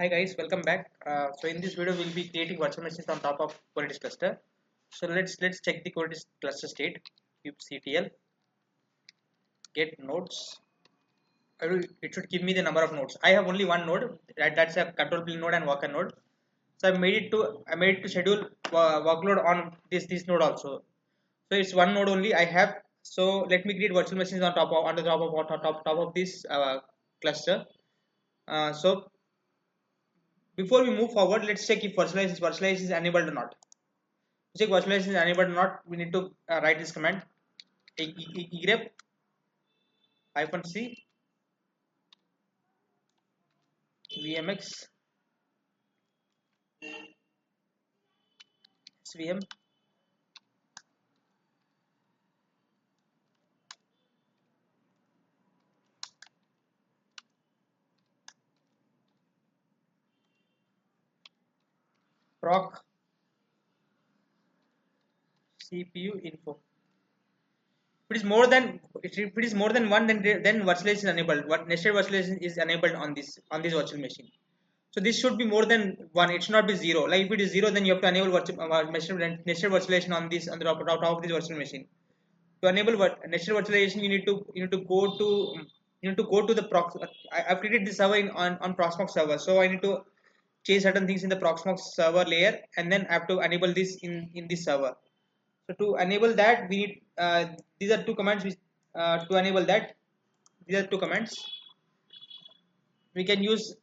Hi guys, welcome back. So in this video, we'll be creating virtual machines on top of Kubernetes cluster. So let's check the Kubernetes cluster state. kubectl get nodes. It should give me the number of nodes. I have only one node. That's a control plane node and worker node. So I made it to schedule workload on this node also. So it's one node only I have. So let me create virtual machines on top of this cluster. So before we move forward, let's check if virtualize is enabled or not. To check virtualization is enabled or not, we need to write this command grep -c vmx svm proc cpu info. If it is more than one, then virtualization is enabled. What nested virtualization is enabled on this virtual machine. So this should be more than one. It should not be zero. Like if it is zero, then you have to enable nested virtualization on the top of this virtual machine. To enable nested virtualization, you need to go to the prox. I've created this server on Proxmox server, so I need to change certain things in the Proxmox server layer, and then I have to enable this in this server. So to enable that, we need these are two commands. To enable that, these are two commands. We can use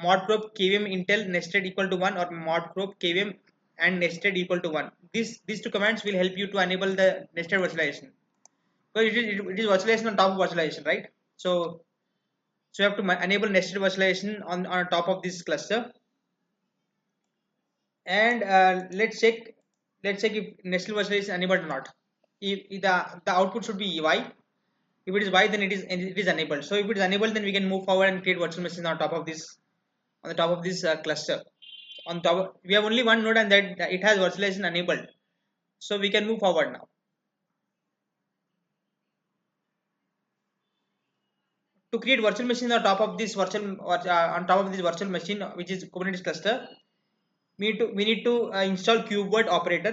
modprobe kvm intel nested equal to 1 or modprobe kvm and nested equal to 1. These two commands will help you to enable the nested virtualization. So it is virtualization on top of virtualization, right? So you have to enable nested virtualization on top of this cluster. And let's check if nested virtualization is enabled or not. If the output should be y. If it is y, then it is enabled. So if it is enabled, then we can move forward and create virtual machines on the top of this cluster. We have only one node, and that it has virtualization enabled, so we can move forward now. To create virtual machine on top of this virtual machine, which is Kubernetes cluster, we need to install KubeVirt operator.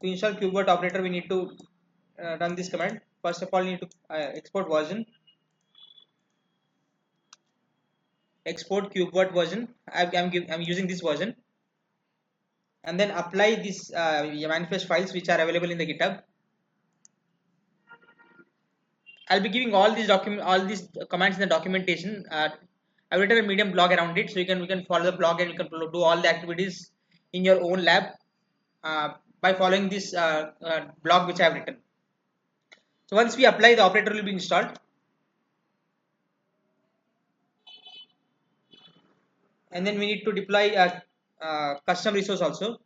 To install KubeVirt operator, we need to run this command. First of all, we need to export KubeVirt version. I'm using this version, and then apply this manifest files which are available in the GitHub. I'll be giving all these commands in the documentation. I've written a Medium blog around it, so we can follow the blog and you can do all the activities in your own lab by following this blog which I have written. So once we apply, the operator will be installed, and then we need to deploy a custom resource also.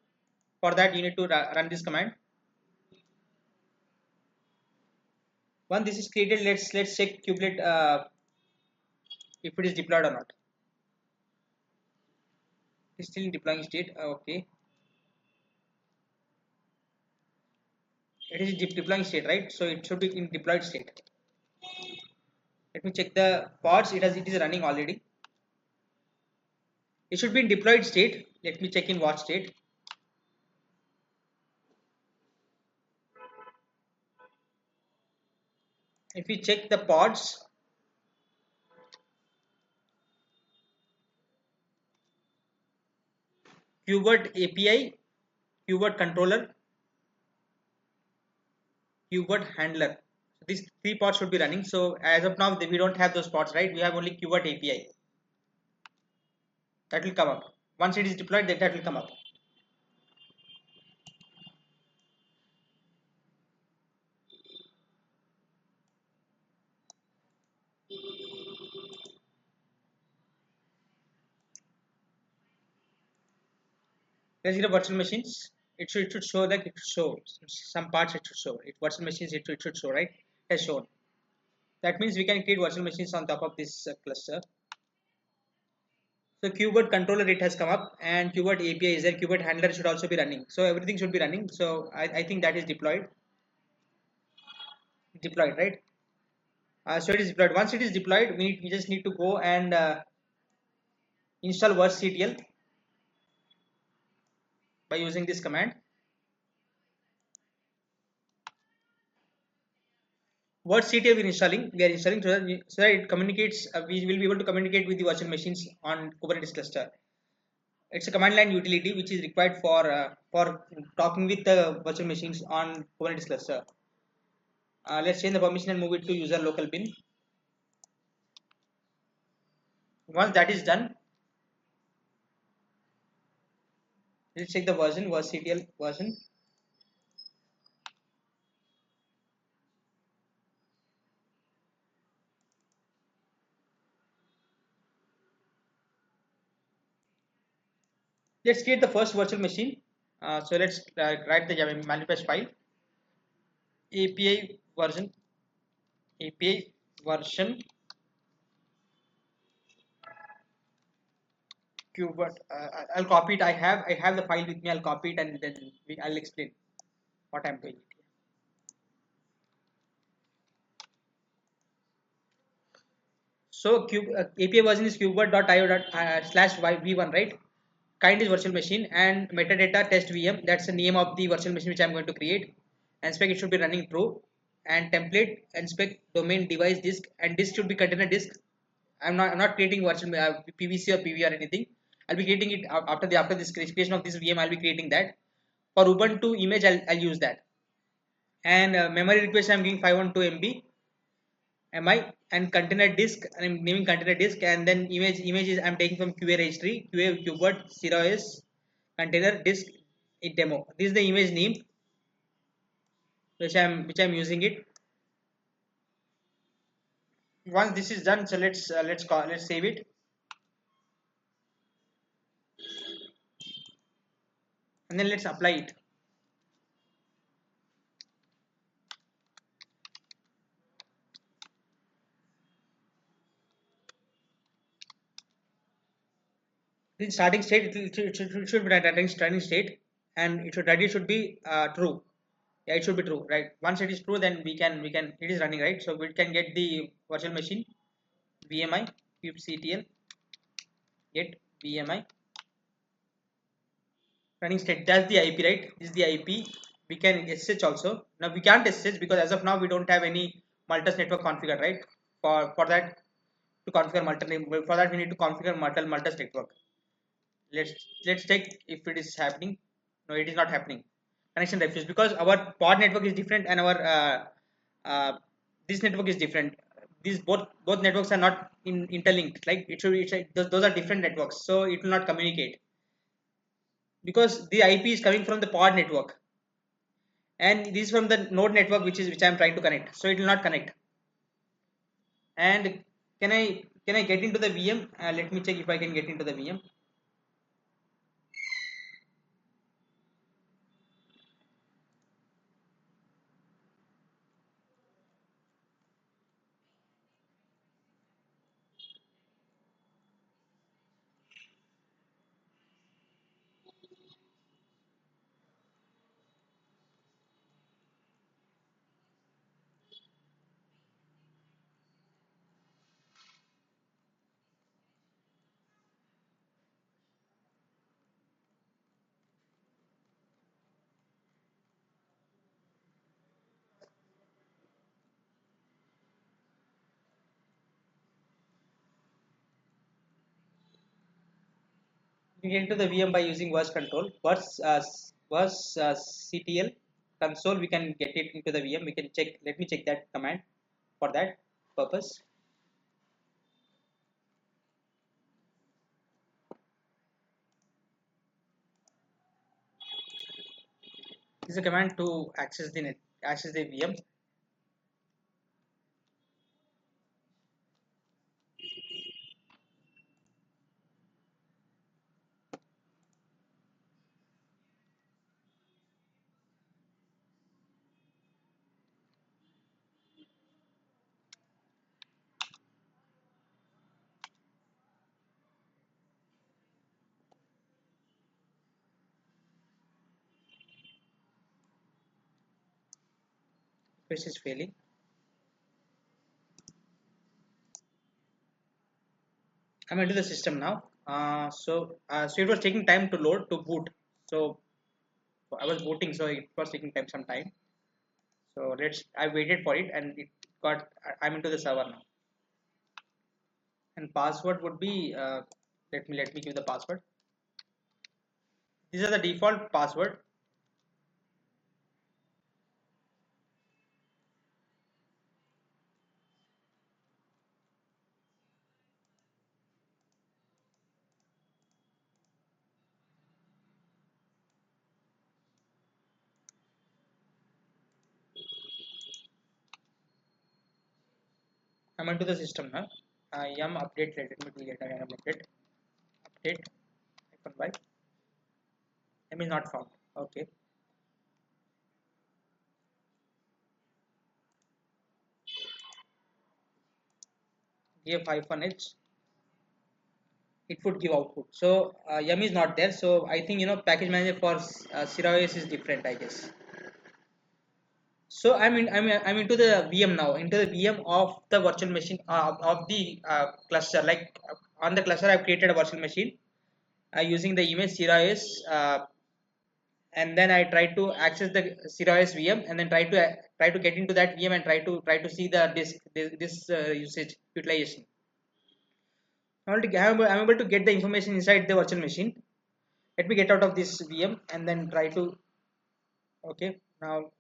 For that, you need to run this command. Once this is created, let's check kubelet if it is deployed or not. It's still in deploying state. Okay, it is deploying state, right? So it should be in deployed state. Let me check the pods. It is running already. It should be in deployed state. Let me check in watch state. If we check the pods, KubeVirt API, KubeVirt controller, KubeVirt handler. These three pods should be running. So as of now, we don't have those pods, right? We have only KubeVirt API. That will come up. Once it is deployed, that will come up. Let's see the virtual machines. It should show that it should show some parts. It should show it virtual machines. It should show, right? It has shown. That means we can create virtual machines on top of this cluster. So KubeVirt controller, it has come up, and KubeVirt API is there. KubeVirt handler should also be running. So everything should be running. So I think that is deployed. Deployed, right? So it is deployed. Once it is deployed, we just need to go and install virtctl by using this command. virtctl we are installing so that it communicates. We will be able to communicate with the virtual machines on Kubernetes cluster. It's a command line utility which is required for talking with the virtual machines on Kubernetes cluster. Let's change the permission and move it to user local bin. Once that is done, let's check the version, virtctl version. Let's create the first virtual machine. So let's write the manifest file. API version KubeVirt. I'll copy it. I have the file with me. I'll copy it and then I'll explain what I'm doing. So API version is kubevirt.io/v1, right? Kind is virtual machine and metadata test VM. That's the name of the virtual machine which I'm going to create. And spec it should be running true. And template and spec domain device disk, and disk should be container disk. I'm not creating virtual PVC or PV or anything. I'll be creating it after this creation of this VM. I'll be creating that. For Ubuntu image, I'll use that. And memory request I'm giving 512 MB. MI and container disk. I'm naming container disk, and then images I'm taking from QA registry, QA KubeVirt 0s container disk demo. This is the image name which I'm using it. Once this is done, so let's save it, and then let's apply it. In starting state, it should be running state, and it should be true. Yeah, it should be true, right? Once it is true, then we can it is running, right? So we can get the virtual machine VMI kubectl get VMI running state. That's the IP, right? This is the IP. We can SSH also. Now we can't SSH because as of now we don't have any Multus network configured, right? For that to configure for that we need to configure Multus network. Let's check if it is happening. No, it is not happening. Connection refused because our pod network is different and our this network is different. These both networks are not interlinked. Like those are different networks, so it will not communicate because the IP is coming from the pod network and this is from the node network which I am trying to connect. So it will not connect. And can I get into the VM? Let me check if I can get into the VM. You get into the VM by using verse control. Ctl console. We can get it into the VM. We can check. Let me check that command for that purpose. This is a command to access the VM. This is failing. I'm into the system now. So it was taking time to load to boot. So I was booting, so it was taking time some time. So I waited for it, and it got. I'm into the server now. And password would be let me give the password. These are the default password. I'm into the system now. Yum update. Let me delete yum update hyphen y. M is not found. Okay. Give hyphen h. It would give output. So yum is not there. So I think package manager for 𝐬𝐝𝐵 is different, I guess. So I'm into the VM now, into the VM of the virtual machine of the cluster. Like on the cluster, I've created a virtual machine using the image 𝐬𝐝𝐵, and then I try to access the 𝐬𝐝𝐵 VM, and then try to get into that VM and try to see the disk this usage utilization. I'm able to get the information inside the virtual machine. Let me get out of this VM and then try to. Okay, now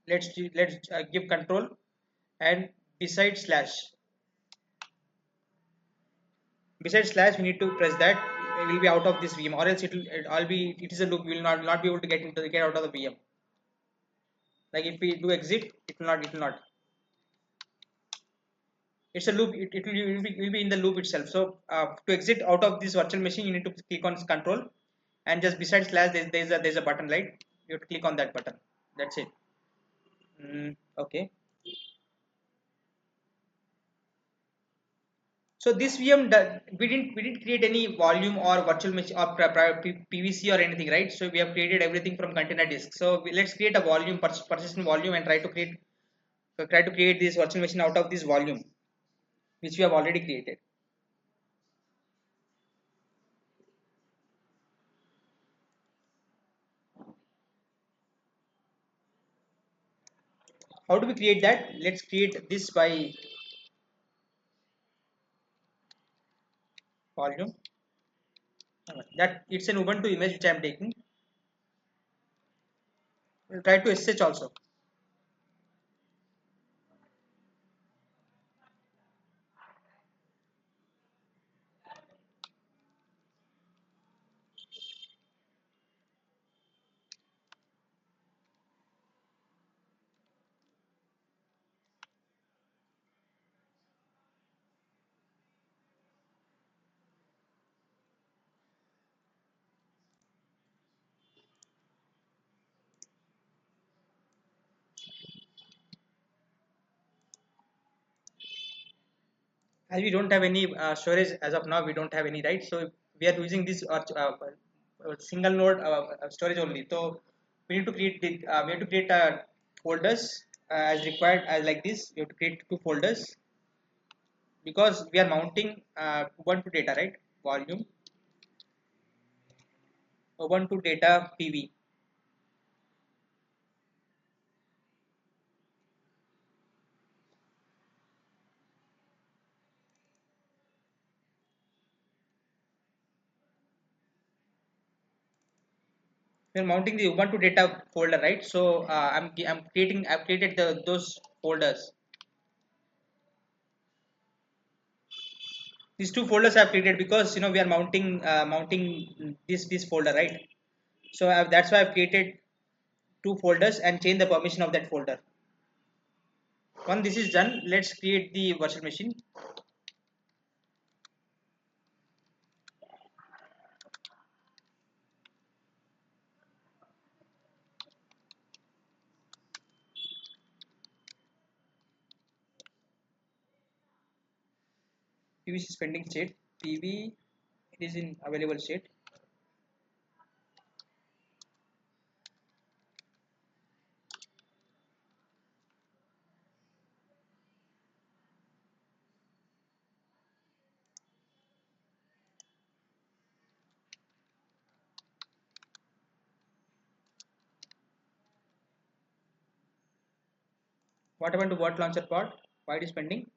let's give control and beside slash we need to press that. It will be out of this VM, or else it is a loop. We will not be able to get out of the VM. Like if we do exit, it will not. It's a loop. It will be in the loop itself. So to exit out of this virtual machine, you need to click on control, and just beside slash there's a button, right? You have to click on that button. That's it. Okay. So this VM, we didn't create any volume or virtual machine or PVC or anything, right? So we have created everything from container disk. So let's create a volume, persistent volume, and try to create this virtual machine out of this volume, which we have already created. How do we create that? Let's create this by volume. That it's an Ubuntu image which I am taking. We'll try to SH also. As we don't have any storage as of now, we don't have any, right? So we are using this single node storage only. So we have to create folders as required, as like this. We have to create two folders because we are mounting Ubuntu data, right? Volume Ubuntu data PV. We are mounting the Ubuntu data folder, right? So I've created those folders. These two folders I've created because we are mounting this folder, right? So that's why I've created two folders and change the permission of that folder. Once this is done, let's create the virtual machine. PVC is pending state. PV it is in available state. What happened to Word Launcher pod? Why it is pending?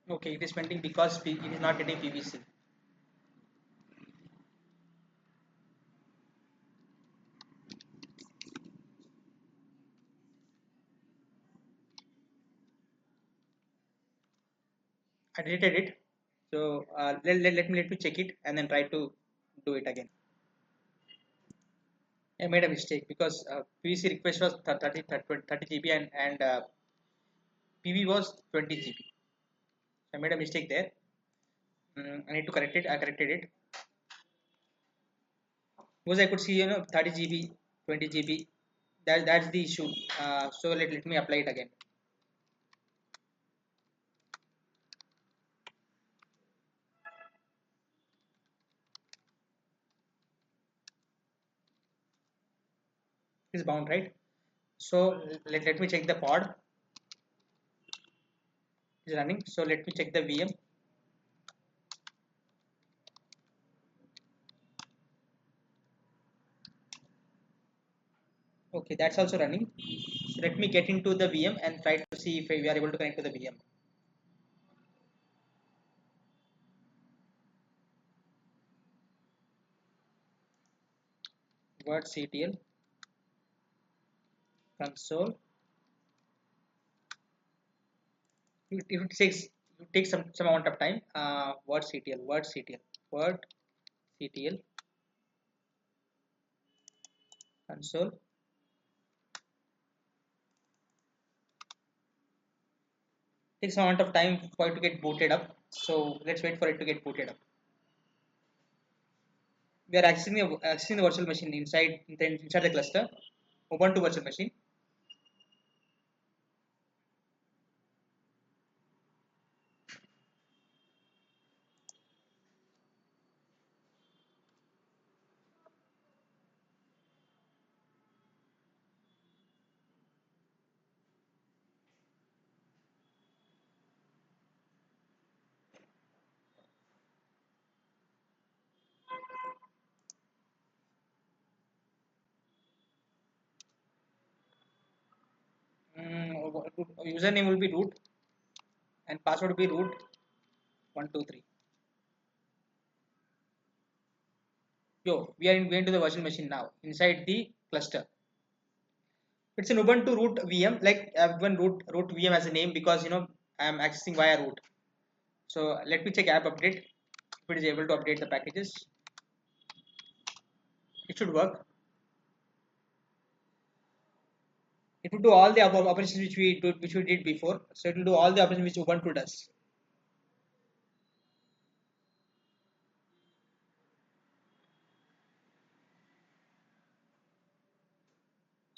Okay, it is pending because it is not getting PVC. I deleted it. So let me check it and then try to do it again. I made a mistake because PVC request was 30 GB and PV was 20 GB. I made a mistake there. I need to correct it. I corrected it because I could see 30 GB, 20 GB. That's the issue. So let me apply it again. It's bound, right? So let me check the pod is running. So let me check the VM. Okay, that's also running. So let me get into the VM and try to see if we are able to connect to the VM. virtctl console. It takes some amount of time. virtctl console. Takes some amount of time for it to get booted up. So let's wait for it to get booted up. We are accessing the virtual machine inside the cluster. Ubuntu virtual machine. Username will be root and password will be root 123. We are going to the virtual machine now inside the cluster. It's an Ubuntu root VM. Like I've given root VM as a name because I am accessing via root. So let me check app update if it is able to update the packages. It should work. It will do all the operations which we did before. So it will do all the operations which Ubuntu does.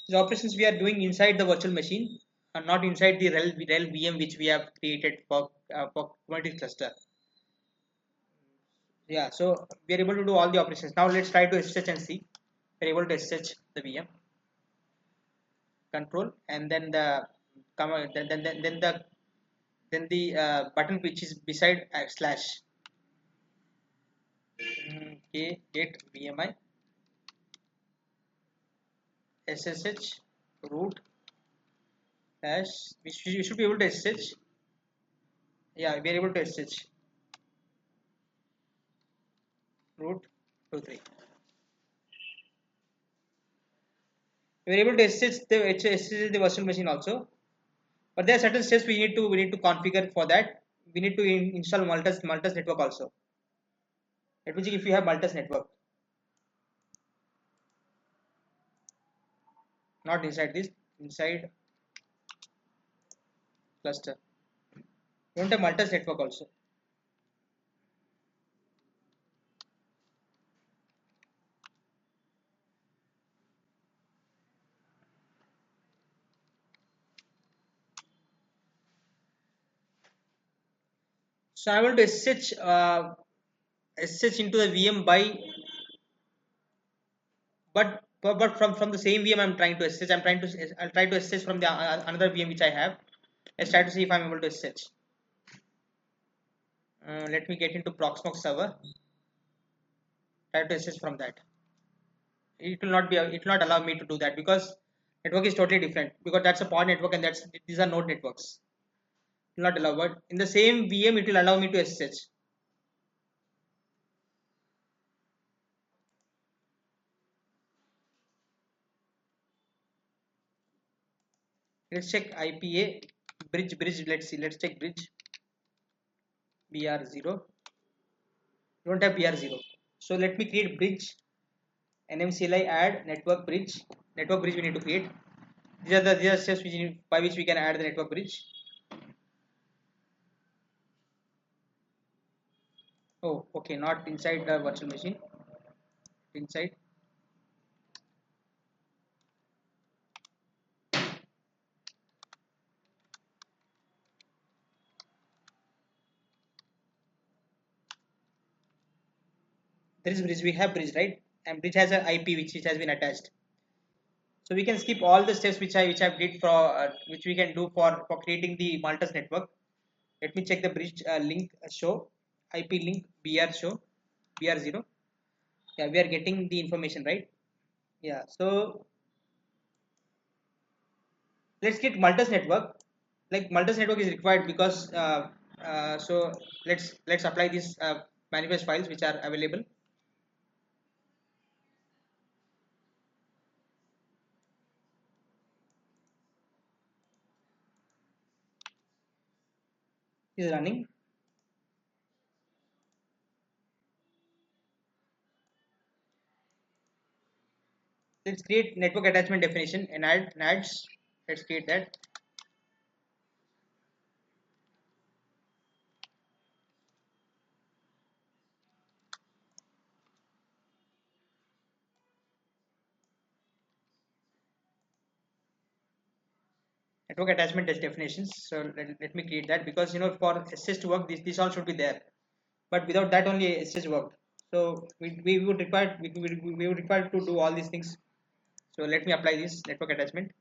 The operations we are doing inside the virtual machine and not inside the rel VM which we have created for Kubernetes cluster. Yeah, so we are able to do all the operations. Now let's try to SSH and see. We're able to SSH the VM control and then the command, then the button which is beside slash get VMI SSH root hash. We should be able to SSH. Yeah, we are able to SSH root 23. We are able to SSH the virtual machine also. But there are certain steps we need to configure for that. We need to install Multus network also. Let me check if we have Multus network. Not inside this, inside cluster. We don't have Multus network also. So I will to SSH into the VM by, but from the same VM I'm trying to SSH. I'll try to SSH from the another VM which I have. Let's try to see if I'm able to SSH. Let me get into Proxmox server. Try to SSH from that. It will not be. It will not allow me to do that because network is totally different. Because that's a pod network and that's these are node networks. It will not allow. But in the same VM, it will allow me to SSH. Let's check IPA bridge. Let's see. Let's check bridge BR0. We don't have BR0. So let me create bridge NMCLI add network bridge. Network bridge we need to create. These are steps by which we can add the network bridge. Oh, okay, not inside the virtual machine. Inside. There is bridge. We have bridge, right? And bridge has an IP which has been attached. So we can skip all the steps which I did for which we can do for creating the Multus network. Let me check the bridge link show IP link BR show BR0. Yeah, we are getting the information, right? Yeah. So let's get Multus network. Like Multus network is required because so let's apply these manifest files which are available. Is running. Let's create network attachment definition and adds. Let's create that. Network attachment definitions. So let me create that because for SSH to work, this all should be there. But without that only SSH worked. So we would require we would require to do all these things. So let me apply this network attachment.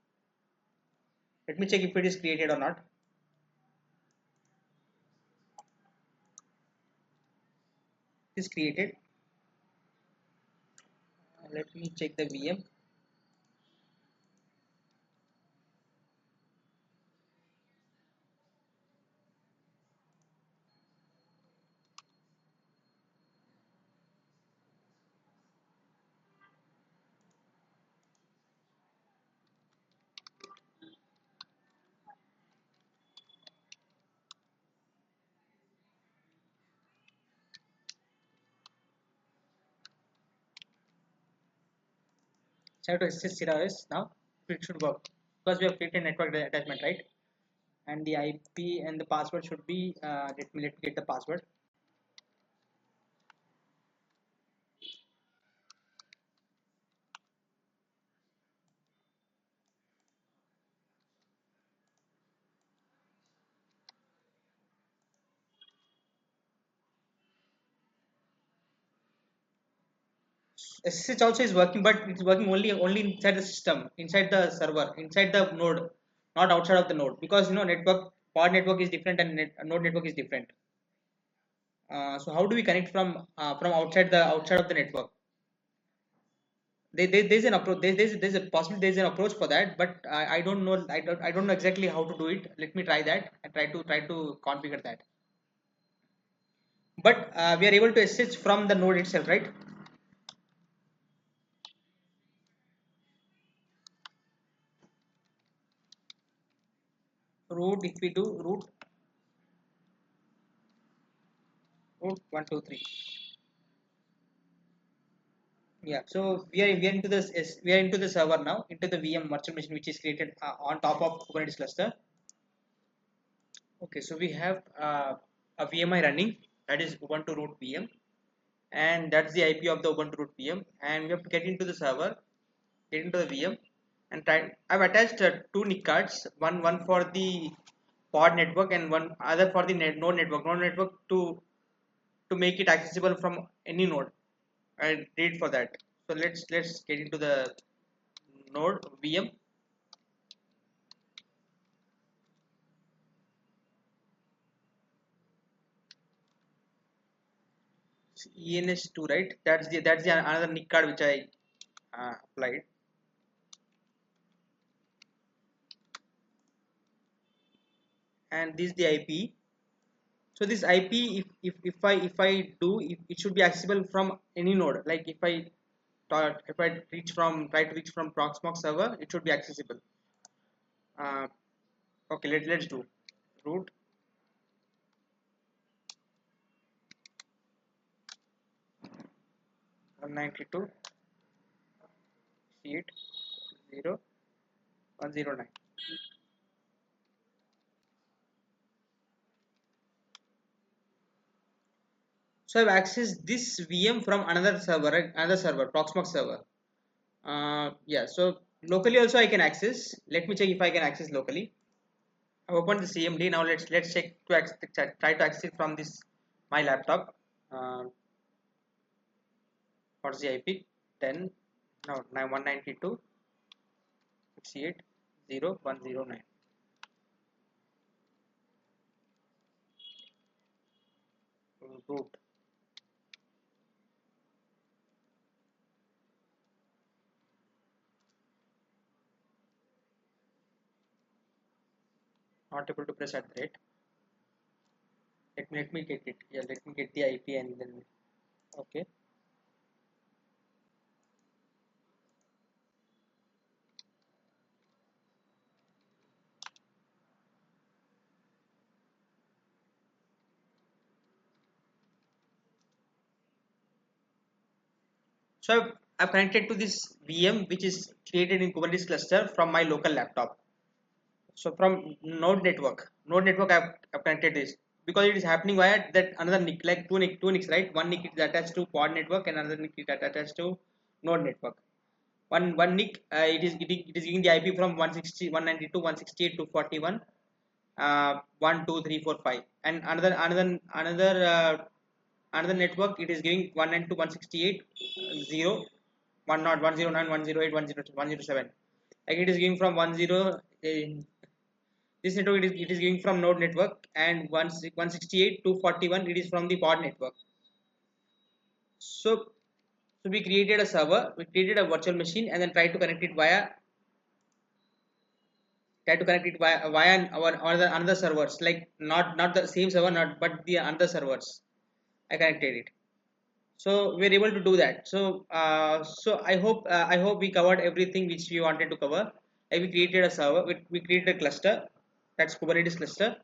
Let me check if it is created or not. It is created. Let me check the VM. So I have to SSH CRS now. It should work because we have created network attachment, right? And the IP and the password should be. Let me get the password. SSH also is working, but it's working only inside the system, inside the server, inside the node, not outside of the node. Because network pod network is different and node network is different. So how do we connect from outside of the network? There's an approach. There's a possibility. There's an approach for that, but I don't know. I don't know exactly how to do it. Let me try that and try to configure that. But we are able to SSH from the node itself, right? Root. If we do root 123. Yeah, so we are into this is we are into the server now, into the VM virtual machine which is created on top of Kubernetes cluster. Okay, so we have a VMI running, that is Ubuntu root VM, and that's the IP of the Ubuntu root VM, and we have to get into the server, get into the VM, and try. I've attached two NIC cards, one for the pod network and one other for the node network to make it accessible from any node. I did for that. So let's get into the node VM. ENS2, right? That's the another NIC card which I applied. And this is the IP. So this IP, if I do, it should be accessible from any node. Like if I try to reach from Proxmox server, it should be accessible. Okay, let's do root 192.168.0.109. So I've accessed this VM from another server, right? Another server, Proxmox server. Yeah, so locally also I can access. Let me check if I can access locally. I opened the CMD. Now let's check to try to access it from this my laptop. What's the IP? 10 no 192.168.0.109. Root. Not able to press at the rate. Let me get it. Yeah, let me get the IP and then okay. So I've connected to this VM which is created in Kubernetes cluster from my local laptop. So from node network I've connected this because it is happening via that another NIC, like two NICs, right? One NIC is attached to pod network and another NIC is attached to node network. One NIC it is giving the IP from 160 192 168 to 41 1 2 3 4 5, and another network it is giving 192 168 0 10 109 108 107, like it is giving from 10 this network it is giving from node network, and 168 to 41 it is from the pod network. So we created a server, we created a virtual machine, and then try to connect it via our another servers, like not the same server, not but the other servers. I connected it, so we're able to do that. So I hope we covered everything which we wanted to cover. Like we created a server, we created a cluster, that's Kubernetes cluster.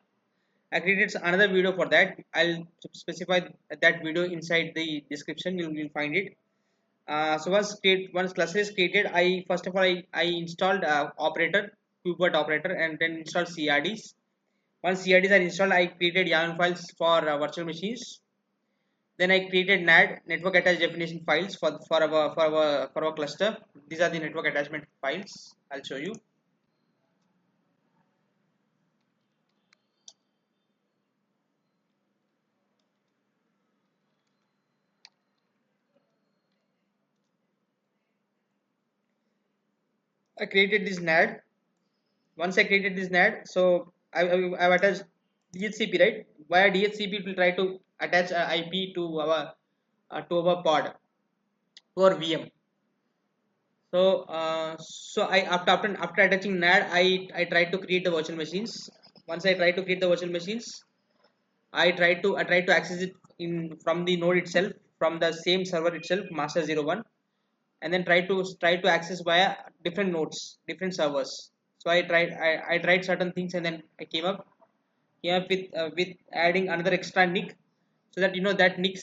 I created another video for that. I'll specify that video inside the description. You'll find it. So once cluster is created, I first of all I installed operator, KubeVirt operator, and then installed CRDs. Once CRDs are installed, I created YAML files for virtual machines. Then I created NAD, network attached definition files for our cluster. These are the network attachment files. I'll show you. I created this NAD. Once I created this NAD, so I've attached DHCP, right? Via DHCP, it will try to attach IP to our pod, to our VM. So I after attaching NAD, I tried to create the virtual machines. Once I try to create the virtual machines, I try to access it in from the node itself, from the same server itself, master 01, and then try to access via different nodes, different servers. So I tried certain things, and then I came up with adding another extra NIC, so that that NIC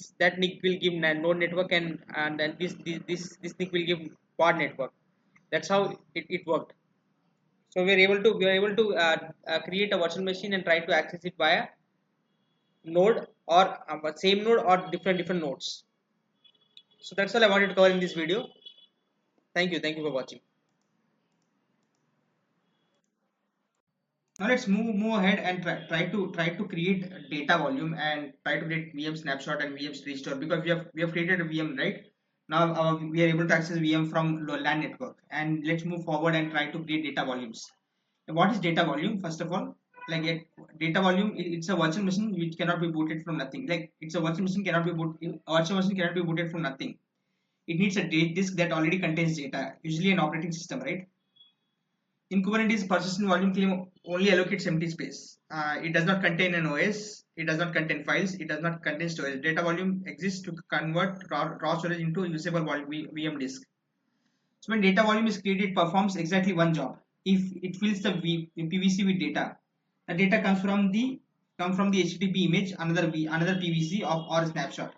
will give node network, and then this NIC will give pod network. That's how it worked. So we are able to create a virtual machine and try to access it via node, or same node or different nodes. So that's all I wanted to cover in this video. Thank you for watching. Now let's move ahead and try to create data volume and try to create VM snapshot and VM restore, because we have created a VM, right? Now we are able to access VM from LAN network, and let's move forward and try to create data volumes. And what is data volume? First of all, like data volume, it's a virtual machine which cannot be booted from nothing. Like it's a virtual machine cannot be booted from nothing. it needs a disk that already contains data, usually an operating system, right? In Kubernetes, persistent volume claim only allocates empty space. It does not contain an OS, it does not contain files, it does not contain storage. Data volume exists to convert raw storage into usable VM disk. So when data volume is created, it performs exactly one job. If it fills the PVC with data, the data comes from the HTTP image, another PVC or a snapshot.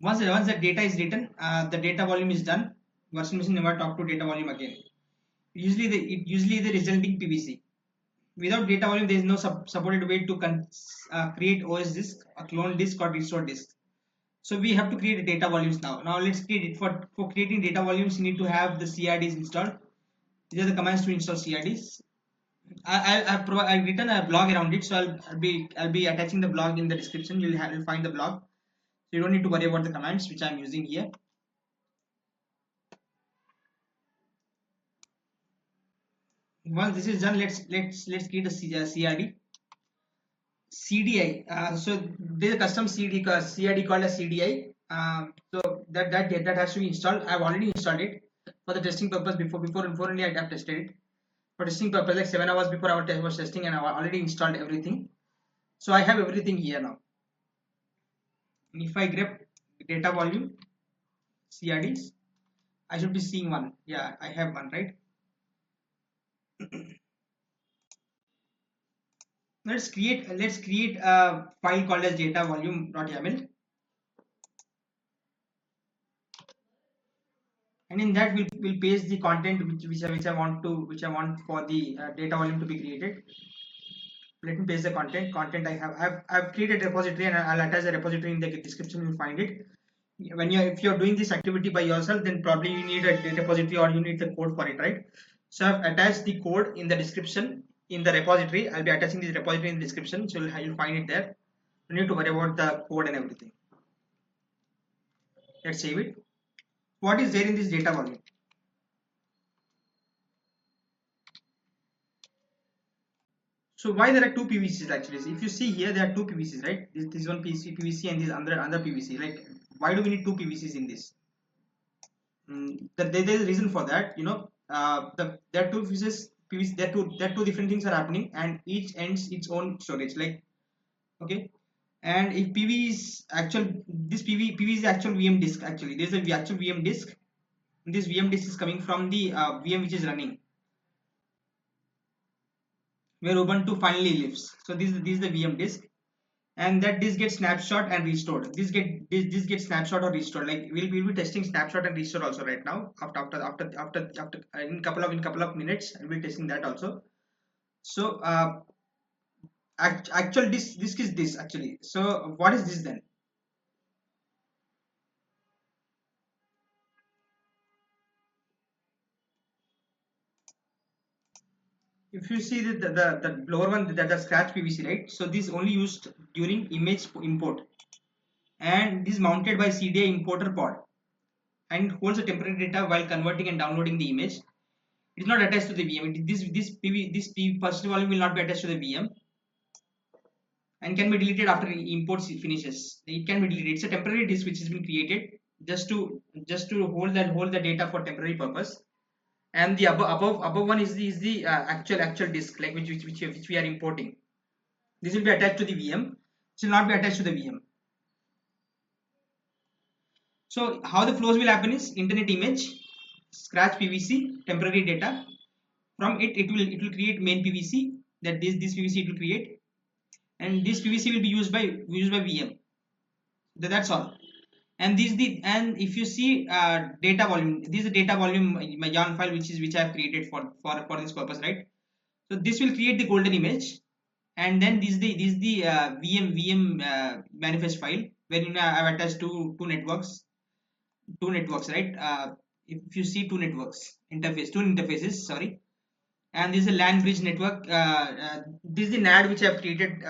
Once the data is written, the data volume is done. Virtual machine never talk to data volume again. Usually the resulting PVC. Without data volume, there is no supported way to create OS disk, a clone disk, or restore disk. So we have to create data volumes now. Now let's create it. For creating data volumes, you need to have the CRDs installed. These are the commands to install CRDs. I've written a blog around it, so I'll be attaching the blog in the description. You'll find the blog. So you don't need to worry about the commands which I'm using here. Once this is done, let's create a CRD. CDI. So there's a custom CRD called a CDI. So that has to be installed. I've already installed it for the testing purpose. Before only I have tested it for testing purpose, like 7 hours before I was testing, and I've already installed everything. So I have everything here now. And if I grab data volume CRDs, I should be seeing one. Yeah, I have one, right? Let's create a file called as DataVolume.yaml, and in that we'll paste the content which I want for the data volume to be created. Let me paste the content. I've created a repository, and I'll attach the repository in the description. You'll find it. If you're doing this activity by yourself, then probably you need a repository or you need the code for it, right? So I've attached the code in the description in the repository. I'll be attaching this repository in the description, so you'll find it there. You need to worry about the code and everything. Let's save it. What is there in this data volume? So why there are two PVCs actually? If you see here, there are two PVCs, right? This one PVC and this other PVC. Like, why do we need two PVCs in this? There is a reason for that. You know, there are two PVC. There are two different things are happening, and each ends its own storage. Like, okay. And if PV is actual, this PV is actual VM disk. Actually, there is a actual VM disk. This VM disk is coming from the VM which is running, where Ubuntu finally lives. So this is the VM disk, and that disk gets snapshot and restored. This gets snapshot or restored. Like we'll be testing snapshot and restore also right now. After in couple of minutes, I'll be testing that also. So actual disk is this actually. So what is this then? If you see the lower one, that the scratch PVC, right? So this is only used during image import, and this is mounted by CDI importer pod, and it holds the temporary data while converting and downloading the image. It is not attached to the VM. This PV persistent volume will not be attached to the VM, and can be deleted after import finishes. It can be deleted. It's a temporary disk which has been created just to hold the data for temporary purpose. And the above one is the actual disk, like which we are importing. This will be attached to the VM. This will not be attached to the VM. So how the flows will happen is internet image, scratch PVC, temporary data. From it will create main PVC. That this PVC it will create, and this PVC will be used by VM. That's all. And if you see data volume, this is the data volume my yarn file which I have created for this purpose, right? So this will create the golden image, and then this is the VM manifest file where I have attached two networks, right? If you see two interfaces, sorry, and this is a LAN bridge network. This is the NAD which I have created.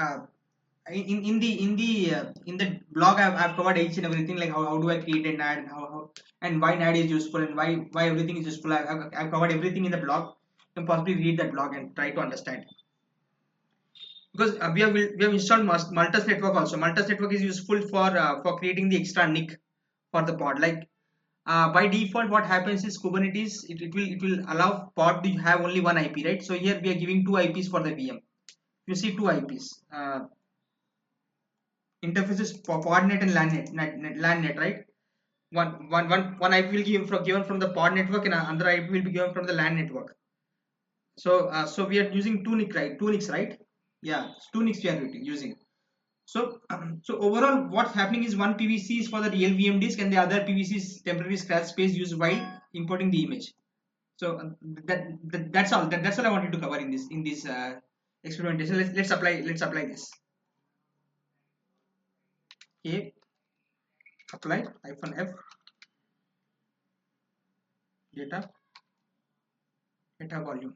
In the blog I've covered each and everything, like how do I create a NAD, how and why NAD is useful, and why everything is useful. I've covered everything in the blog. You can possibly read that blog and try to understand. Because we have installed Multus network also. Multus network is useful for creating the extra NIC for the pod. Like by default what happens is Kubernetes it will allow pod to have only one IP, right? So here we are giving two IPs for the VM. You see two IPs, interfaces for podnet and LAN net, right? One IP will give given from the pod network and another IP will be given from the LAN network. So we are using two NICs, right? Two NICs, right? Yeah, two NICs we are using. So overall what's happening is one PVC is for the real VM disk and the other PVC is temporary scratch space used while importing the image. So that's all. That's all I wanted to cover in this experimentation. Let's apply this. Okay, apply -f data volume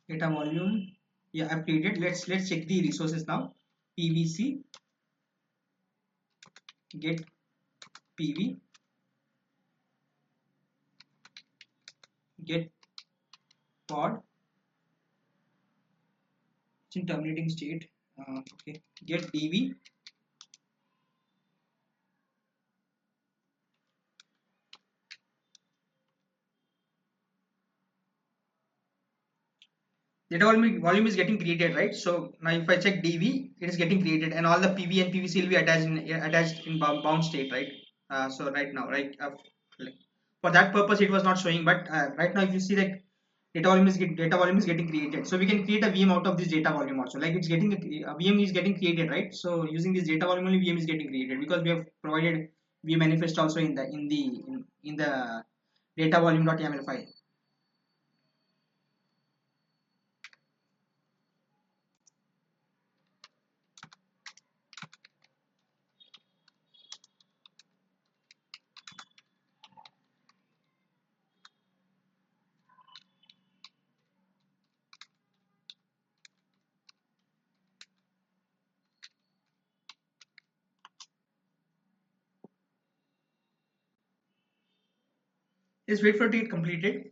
data volume. Yeah, I've created. Let's check the resources now. PVC get PV get pod. It's in terminating state. Okay, get DV data volume is getting created, right? So now if I check DV, it is getting created, and all the PV and PVC will be attached in bound state, right? So right now, right, like, for that purpose it was not showing, but right now if you see like data volume is getting created, so we can create a VM out of this data volume also. Like it's getting a VM is getting created, right? So using this data volume only VM is getting created because we have provided VM manifest also in the data volume.yaml file. Just wait for it to get completed.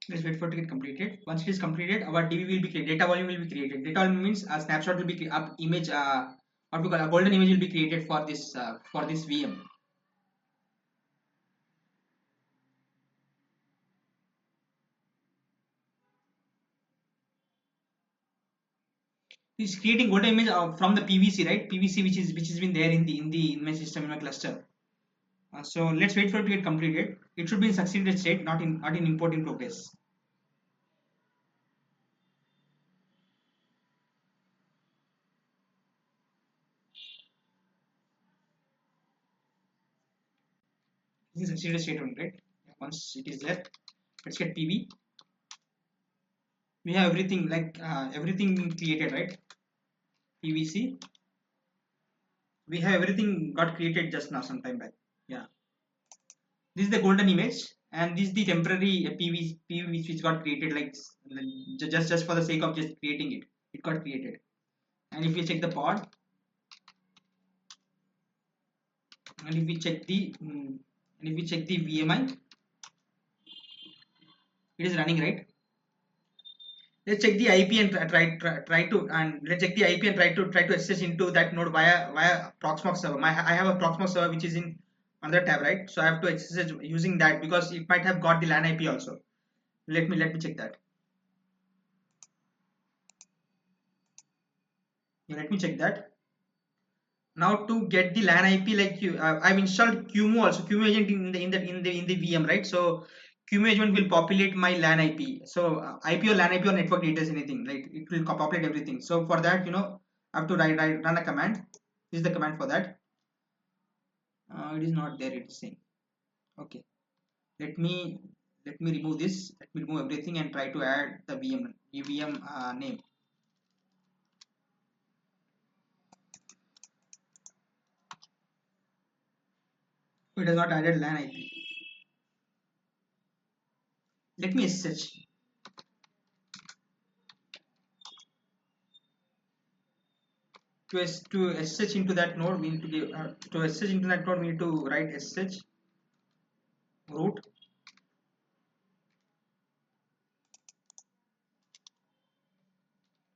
Let's wait for it to get completed. Once it is completed, our DB will be created. Data volume will be created. Data volume means a snapshot will be up image. What we call a golden image will be created for this VM. It's creating golden image from the PVC, right? PVC which has been there in the image system in my cluster. So let's wait for it to get completed. It should be in succeeded state, not in import in progress. This is succeeded state only, right? Once it is there, let's get PV. We have everything like everything created, right? PVC. We have everything got created just now some time back. Yeah, this is the golden image and this is the temporary PV which got created, like just for the sake of just creating it got created. And if we check the pod and if we check the VMI, it is running, right? Let's check the IP and try to and let's check the IP and try to access into that node via Proxmox server. I have a Proxmox server which is in another tab, right? So I have to access it using that because it might have got the LAN IP also. Let me check that. Yeah, let me check that. Now to get the LAN IP, like I've installed QEMU also, QEMU agent in the VM, right? So 𝐸 will populate my LAN IP. So IP or LAN IP or network details, anything, like it will populate everything. So for that, I have to run a command. This is the command for that. It is not there. It is saying. Okay. Let me remove this. Let me remove everything and try to add the VM name. It has not added LAN IP. Let me SSH. To SSH into that node, we need to give to SSH into that node. We need to write SSH root.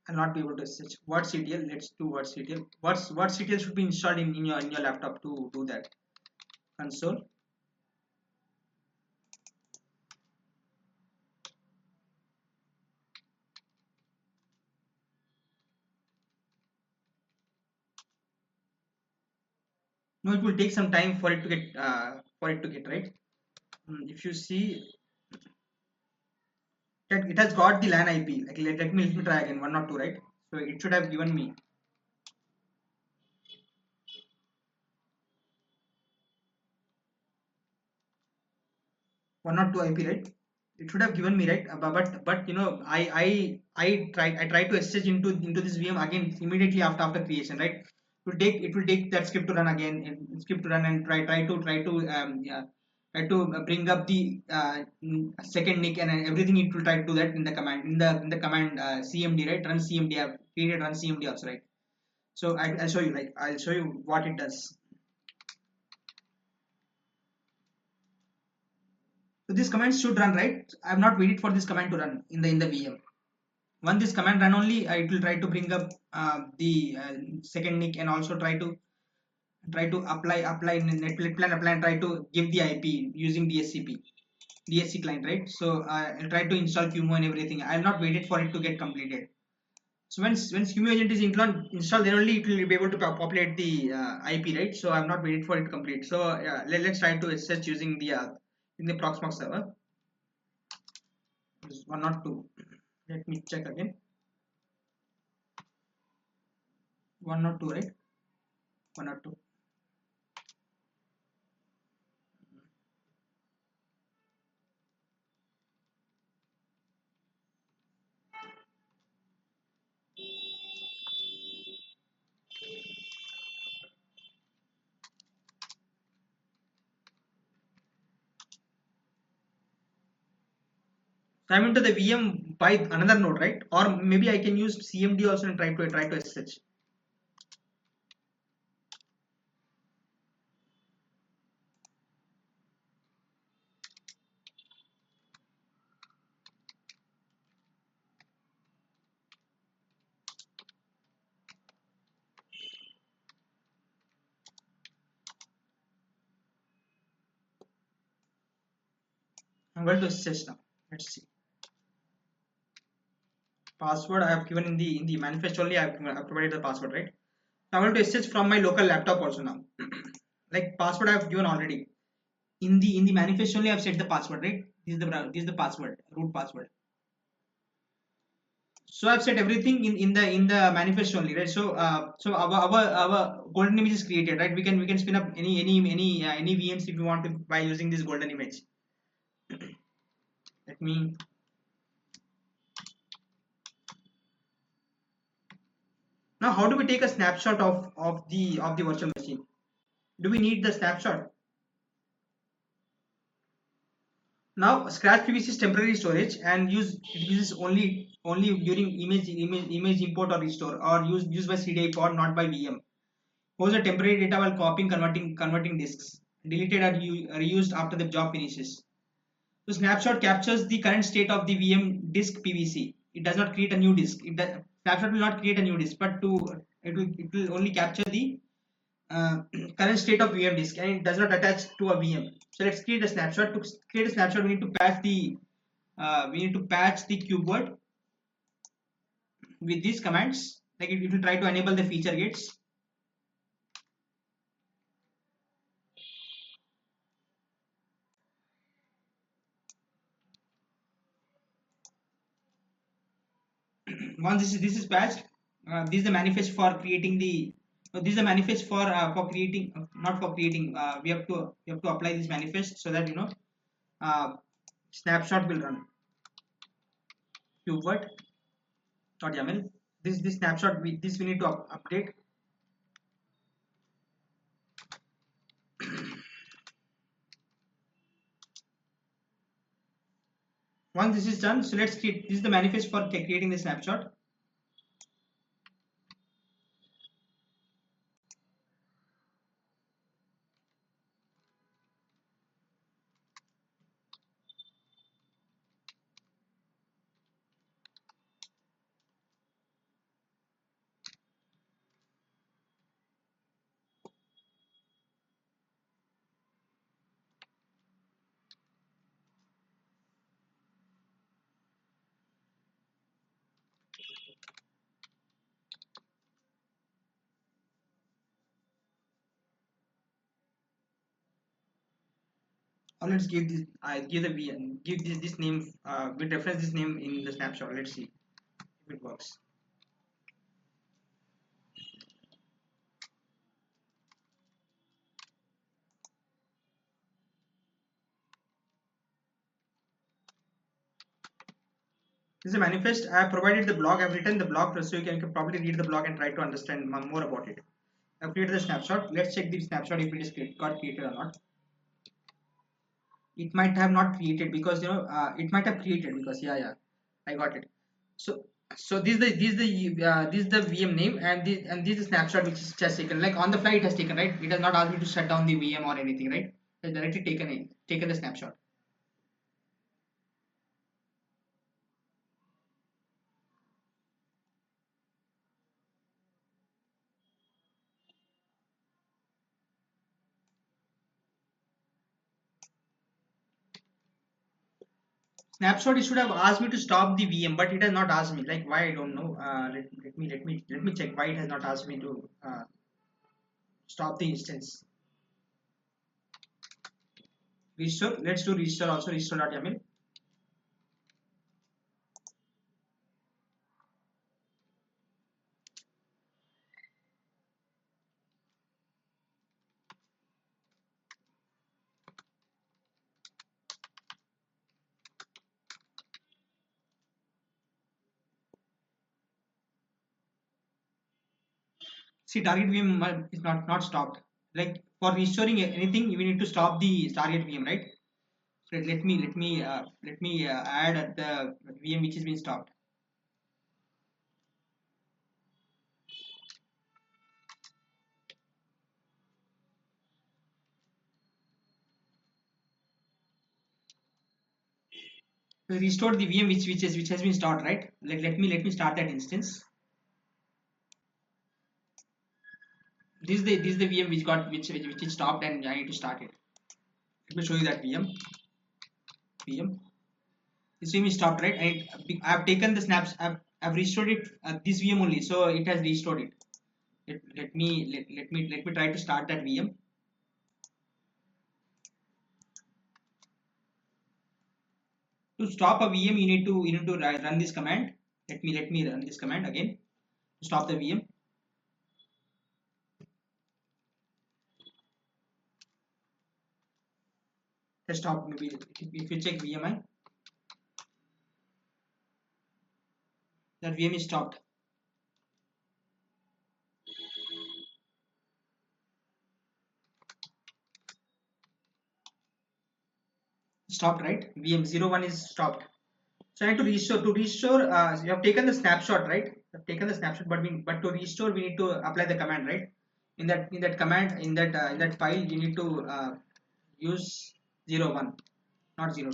I'll not be able to SSH. virtctl. Let's do virtctl. virtctl should be installed in your laptop to do that. Console. No, it will take some time for it to get right. If you see that it has got the LAN IP. Like let me try again. 102, right? So it should have given me 102 IP, right? It should have given me, right? But I tried to SSH into this VM again immediately after creation, right? It will take that script to run again, and script to run, and yeah, try to bring up the second NIC and everything. It will try to do that in the command command cmd, right? Run cmd. I've created run cmd also, right? So I'll show you, I'll show you what it does. So this command should run, right? I have not waited for this command to run in the VM. Once this command run only, it will try to bring up the second NIC, and also try to apply net plan apply and try to give the IP using DSC client, right? So I'll try to install QEMU and everything. I'll not waited for it to get completed. So once QEMU agent is installed, then only it will be able to populate the IP, right? So I've not waited for it to complete. So let's try to SSH using the in the Proxmox server. This is 102. Let me check again. 102, right? 102. So I'm into the VM by another node, right? Or maybe I can use CMD also and try to SSH. I'm going to SSH now. Let's see. Password I have given in the manifest only. I've provided the password, right? So I'm going to SSH from my local laptop also now. Like password I have given already. In the manifest only I've set the password, right? This is the password, root password. So I've set everything in the manifest only, right? So our golden image is created, right? We can spin up any VMs if you want to by using this golden image. Let me. Now, how do we take a snapshot of the virtual machine? Do we need the snapshot? Now, Scratch PVC is temporary storage and it uses only during image import or restore, or used by CDI pod, not by VM. Holds a temporary data while copying, converting disks. Deleted or reused after the job finishes. So snapshot captures the current state of the VM disk PVC. It does not create a new disk. Snapshot will not create a new disk, but it will only capture the current state of VM disk, and it does not attach to a VM. So let's create a snapshot. To create a snapshot, we need to patch the KubeVirt with these commands. Like it will try to enable the feature gates. Once this is patched, this is the manifest for creating the this is the manifest for creating not for creating we have to apply this manifest so that uh, snapshot will run KubeVirt.yaml. This snapshot we need to update. Once this is done, so let's create this is the manifest for creating the snapshot. Or let's give this give the give this name we reference this name in the snapshot. Let's see if it works. This is a manifest. I have provided the blog. I have written the blog so you can probably read the blog and try to understand more about it. I have created the snapshot. Let's check the snapshot if it is got created or not. It might have not created because it might have created because yeah I got it. So this is the VM name and this is the snapshot which is just taken like on the fly it has taken, right? It has not asked me to shut down the VM or anything, right? It has directly taken the snapshot. Snapshot, it should have asked me to stop the VM, but it has not asked me. Like why I don't know. Let me check why it has not asked me to stop the instance. Restore. Let's do restore also. Restore.yaml. See, target VM is not stopped. Like for restoring anything, we need to stop the target VM, right? So let me add the VM which has been stopped. We restored the VM which has been stopped, right? Like let me start that instance. This is the VM which got which is stopped and I need to start it. Let me show you that VM. This VM is stopped, right? I have taken the snaps. I've restored it this VM only, so it has restored it. Let me try to start that VM. To stop a VM, you need to run this command. Let me run this command again to stop the VM. Let's stop. Maybe if you check VMI, that VM is stopped. Stopped, right? VM 01 is stopped. So I need to restore. To restore, you have taken the snapshot, right? You have taken the snapshot, but to restore, we need to apply the command, right? In that command in that file, you need to use 01, not 02.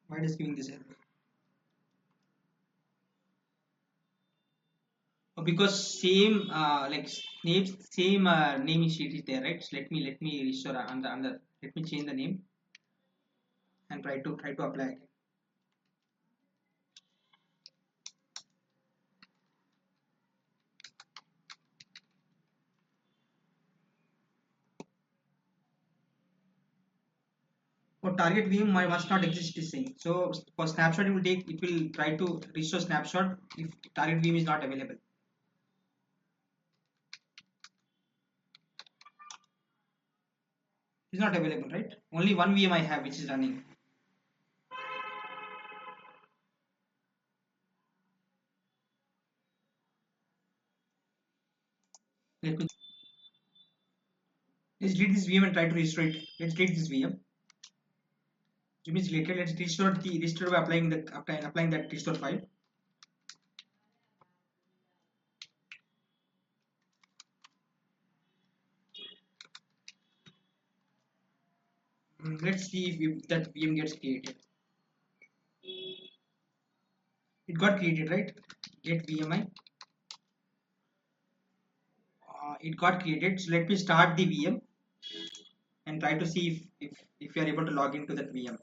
Why it is giving this error? Because same same name sheet is there, right? So let me restore under let me change the name and try to apply again. For target VM must not exist is saying. So for snapshot it will try to restore snapshot if target VM is not available. It's not available, right? Only one VM I have which is running. Let me let's delete this VM and try to restore it. Let's delete this VM. It means later let's restore by applying that restore file. Let's see if that VM gets created. It got created, right? Get VMI. It got created. So let me start the VM and try to see if you are able to log into that VM.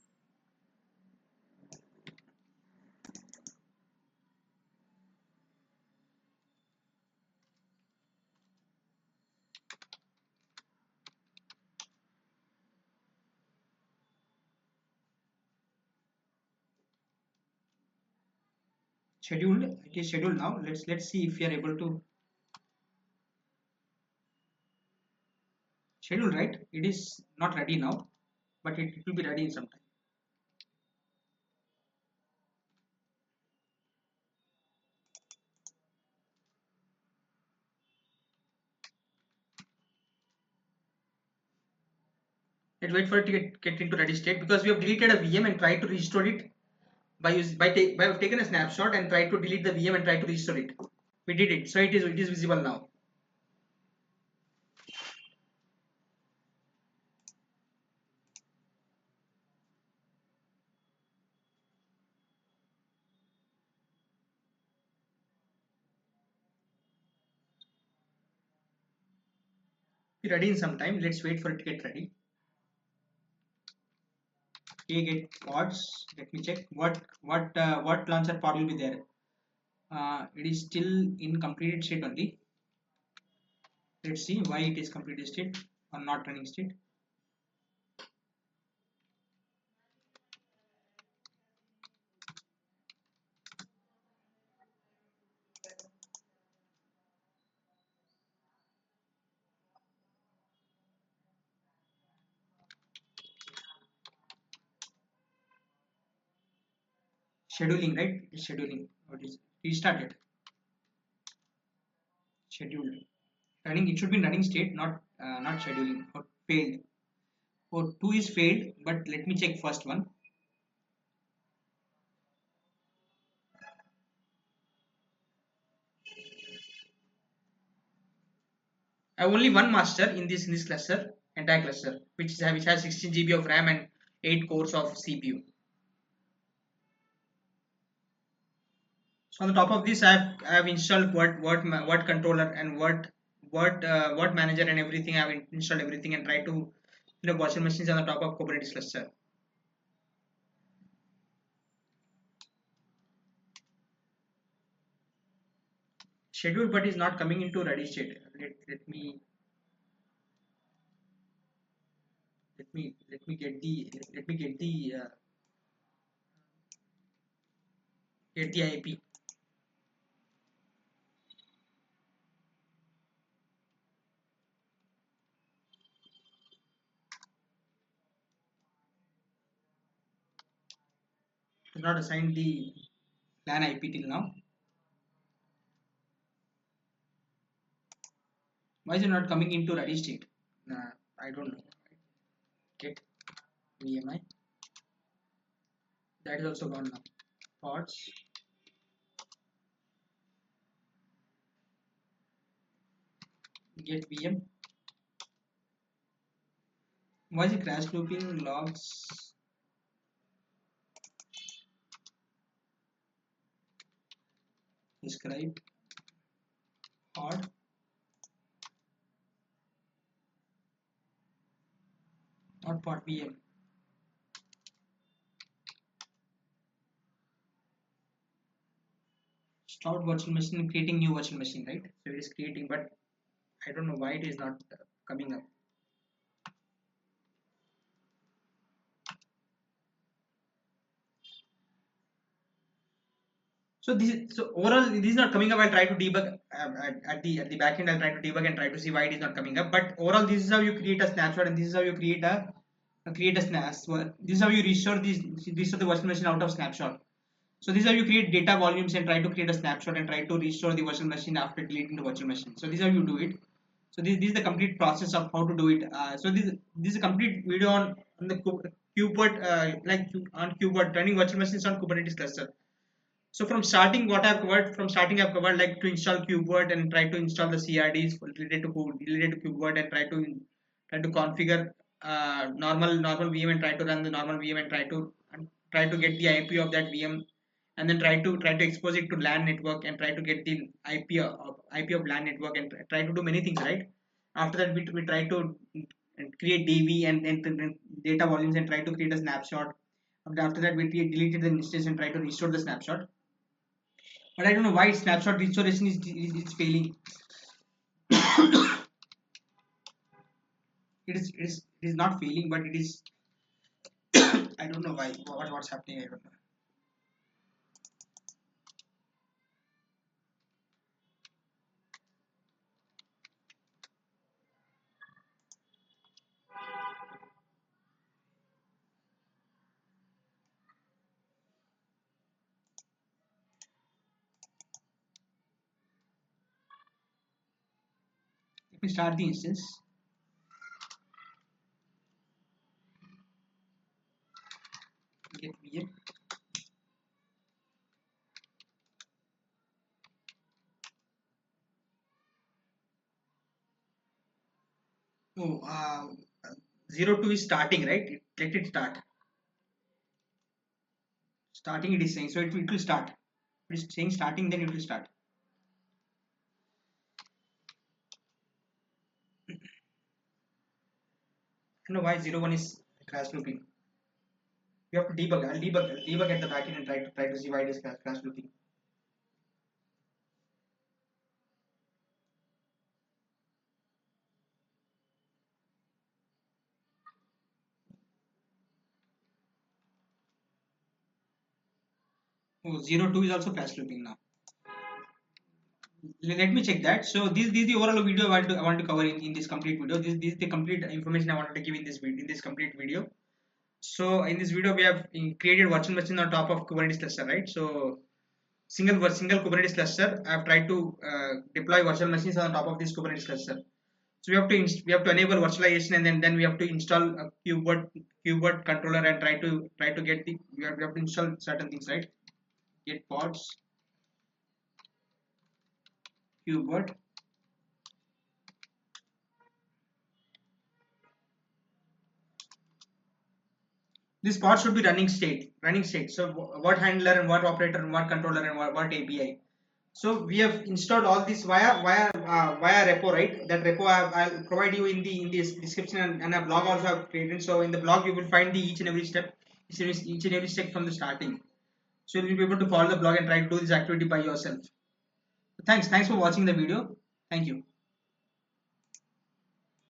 Scheduled. It is scheduled now. Let's see if you are able to schedule, right? It is not ready now, but it will be ready in some time. Let's wait for it to get into ready state because we have deleted a VM and tried to restore it by taking a snapshot and try to delete the VM and try to restore it. We did it, so it is visible now. Be ready in some time. Let's wait for it to get ready. Okay, get pods. Let me check what launcher pod will be there. It is still in completed state only. Let's see why it is completed state or not running state. Scheduling, right? It's scheduling. What is restarted? Scheduled. Running. It should be in running state, not scheduling or failed. Or two is failed, but let me check first one. I have only one master in this cluster, entire cluster, which has 16 GB of RAM and 8 cores of CPU. So on the top of this, I have installed word controller and word manager and everything. I have installed everything and tried to virtual machines on the top of Kubernetes cluster. Schedule, but is not coming into ready state. Let me get the IP. It's not assigned the LAN IP till now. Why is it not coming into ready state? I don't know. Get VMI. That is also gone now. Pods. Get VM. Why is it crash looping logs? Describe pod. Not pod VM. Start virtual machine, creating new virtual machine, right? So it is creating, but I don't know why it is not coming up. So overall this is not coming up. I'll try to debug at the back end. I'll try to debug and try to see why it is not coming up. But overall, this is how you create a snapshot, and this is how you create a snap. This is how you restore the virtual machine out of snapshot. So this is how you create data volumes and try to create a snapshot and try to restore the virtual machine after deleting the virtual machine. So this is how you do it. So this is the complete process of how to do it. So this is a complete video on the KubeVirt on KubeVirt running virtual machines on Kubernetes cluster. So from starting, what I've covered, I've covered like to install KubeVirt and try to install the CRDs related to KubeVirt and try to configure normal VM and try to run the normal VM and try to get the IP of that VM, and then try to expose it to LAN network and try to get the IP of LAN network and try to do many things, right? After that, we try to create DV and data volumes and try to create a snapshot. After that, we deleted the instance and try to restore the snapshot. But I don't know why snapshot restoration is failing. It is not failing, but it is. I don't know why. What's happening? I don't know. Let me start the instance. Get VM. Oh, 02 is starting, right? Let it start. Starting it is saying, so it will start. It is saying starting, then it will start. I don't know why 01 is crash looping. You have to debug. I'll debug at the backend and try to see why it is crash looping. Oh, 02 is also crash looping now. Let me check that. So this is the overall video I want to cover in this complete video. This is the complete information I wanted to give in this complete video. So in this video we have created virtual machine on top of Kubernetes cluster, right? So single Kubernetes cluster. I have tried to deploy virtual machines on top of this Kubernetes cluster. So we have to enable virtualization, and then we have to install a KubeVirt controller and try to get the we have to install certain things, right? Get pods KubeVirt. This pod should be running state. So what handler and what operator and what controller and what API. So we have installed all this via repo, right? That repo I'll provide you in this description, and a blog also I've created. So in the blog you will find the each and every step from the starting. So you'll be able to follow the blog and try to do this activity by yourself. Thanks for watching the video. Thank you.